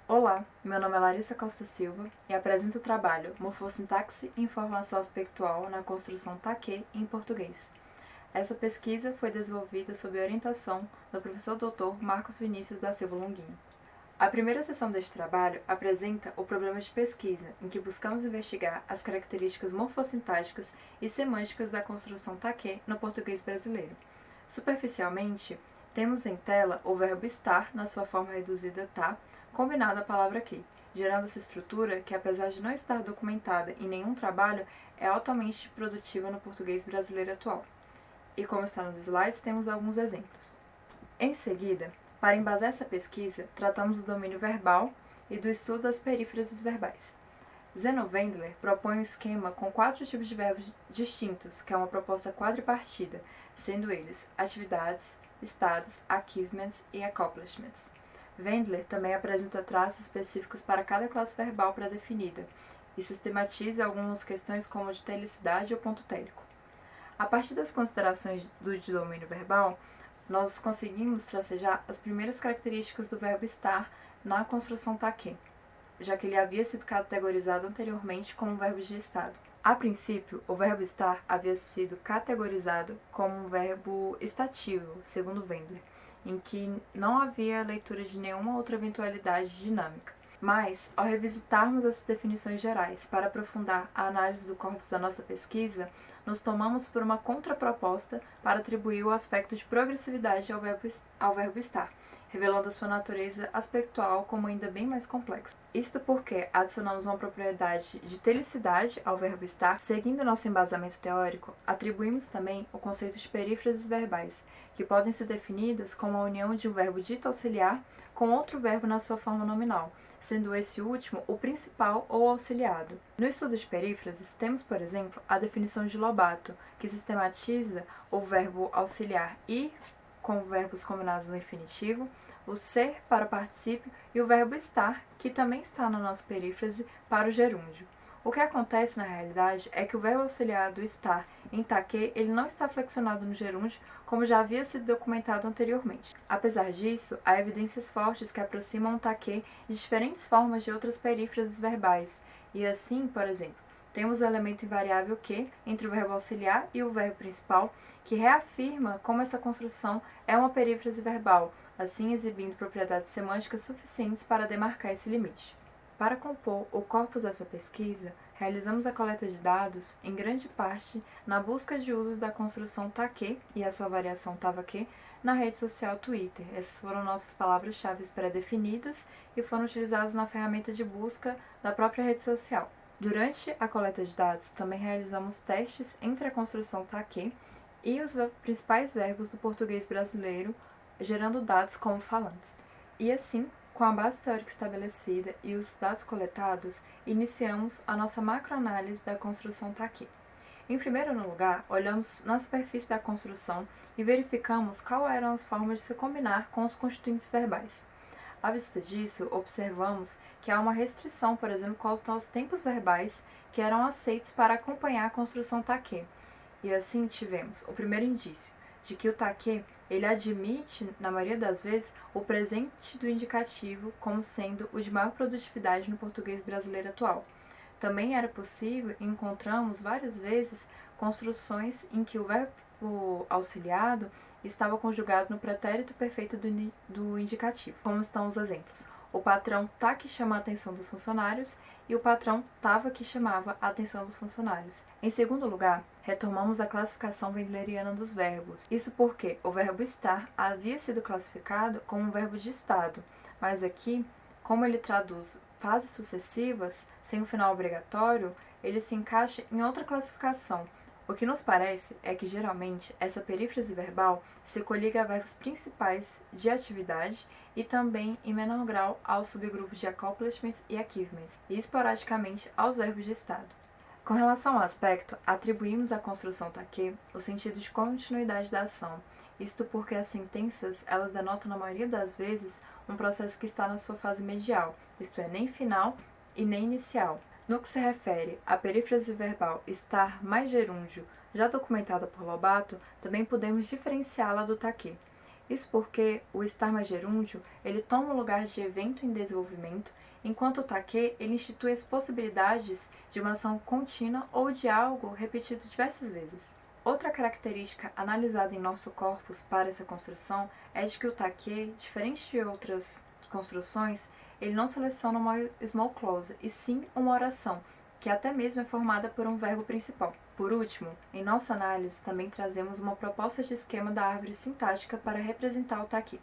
Olá, meu nome é Larissa Costa Silva e apresento o trabalho Morfossintaxe e Informação Aspectual na Construção TAQUE em português. Essa pesquisa foi desenvolvida sob orientação do professor Dr. Marcos Vinícius da Silva Longuinho. A primeira seção deste trabalho apresenta o problema de pesquisa, em que buscamos investigar as características morfossintáticas e semânticas da construção TAQUE no português brasileiro. Superficialmente, temos em tela o verbo estar na sua forma reduzida tá, combinado à palavra que, gerando essa estrutura que, apesar de não estar documentada em nenhum trabalho, é altamente produtiva no português brasileiro atual. E como está nos slides, temos alguns exemplos. Em seguida, para embasar essa pesquisa, tratamos do domínio verbal e do estudo das perífrases verbais. Zeno Wendler propõe um esquema com 4 tipos de verbos distintos, que é uma proposta quadripartida, sendo eles atividades, estados, achievements e accomplishments. Wendler também apresenta traços específicos para cada classe verbal pré-definida e sistematiza algumas questões como de telicidade ou ponto télico. A partir das considerações do domínio verbal, nós conseguimos tracejar as primeiras características do verbo estar na construção TAQUE, já que ele havia sido categorizado anteriormente como um verbo de estado. A princípio, o verbo estar havia sido categorizado como um verbo estativo, segundo Wendler, em que não havia leitura de nenhuma outra eventualidade dinâmica. Mas, ao revisitarmos as definições gerais para aprofundar a análise do corpus da nossa pesquisa, nos tomamos por uma contraproposta para atribuir o aspecto de progressividade ao verbo estar, revelando a sua natureza aspectual como ainda bem mais complexa. Isto porque adicionamos uma propriedade de telicidade ao verbo estar. Seguindo nosso embasamento teórico, atribuímos também o conceito de perífrases verbais, que podem ser definidas como a união de um verbo dito auxiliar com outro verbo na sua forma nominal, sendo esse último o principal ou auxiliado. No estudo de perífrases, temos, por exemplo, a definição de Lobato, que sistematiza o verbo auxiliar ir com verbos combinados no infinitivo, o ser para o particípio e o verbo estar, que também está na nossa perífrase, para o gerúndio. O que acontece na realidade é que o verbo auxiliar do estar em TAQUE ele não está flexionado no gerúndio, como já havia sido documentado anteriormente. Apesar disso, há evidências fortes que aproximam o TAQUE de diferentes formas de outras perífrases verbais, e assim, por exemplo, temos o elemento invariável que, entre o verbo auxiliar e o verbo principal, que reafirma como essa construção é uma perífrase verbal, assim exibindo propriedades semânticas suficientes para demarcar esse limite. Para compor o corpus dessa pesquisa, realizamos a coleta de dados, em grande parte, na busca de usos da construção TAQUE e a sua variação TAVAQUE na rede social Twitter. Essas foram nossas palavras-chave pré-definidas e foram utilizadas na ferramenta de busca da própria rede social. Durante a coleta de dados, também realizamos testes entre a construção TAQUE e os principais verbos do português brasileiro, gerando dados como falantes. E assim, com a base teórica estabelecida e os dados coletados, iniciamos a nossa macroanálise da construção TAQUE. Em primeiro lugar, olhamos na superfície da construção e verificamos quais eram as formas de se combinar com os constituintes verbais. À vista disso, observamos que há uma restrição, por exemplo, quanto aos tempos verbais que eram aceitos para acompanhar a construção TAQUE. E assim tivemos o primeiro indício de que o TAQUE ele admite, na maioria das vezes, o presente do indicativo como sendo o de maior produtividade no português brasileiro atual. Também era possível e encontramos várias vezes construções em que o verbo auxiliado estava conjugado no pretérito perfeito do indicativo, como estão os exemplos. O patrão tá que chama a atenção dos funcionários e o patrão tava que chamava a atenção dos funcionários. Em segundo lugar, retomamos a classificação wendleriana dos verbos. Isso porque o verbo estar havia sido classificado como um verbo de estado, mas aqui, como ele traduz fases sucessivas, sem o final obrigatório, ele se encaixa em outra classificação. O que nos parece é que, geralmente, essa perífrase verbal se coliga a verbos principais de atividade e também, em menor grau, aos subgrupos de accomplishments e achievements, e esporadicamente aos verbos de estado. Com relação ao aspecto, atribuímos à construção TAQUE o sentido de continuidade da ação, isto porque as sentenças elas denotam, na maioria das vezes, um processo que está na sua fase medial, isto é, nem final e nem inicial. No que se refere à perífrase verbal estar mais gerúndio, já documentada por Lobato, também podemos diferenciá-la do TAQUE. Isso porque o estar gerúndio ele toma o lugar de evento em desenvolvimento, enquanto o take ele institui as possibilidades de uma ação contínua ou de algo repetido diversas vezes. Outra característica analisada em nosso corpus para essa construção é de que o take, diferente de outras construções, ele não seleciona uma small clause, e sim uma oração, que até mesmo é formada por um verbo principal. Por último, em nossa análise também trazemos uma proposta de esquema da árvore sintática para representar o take.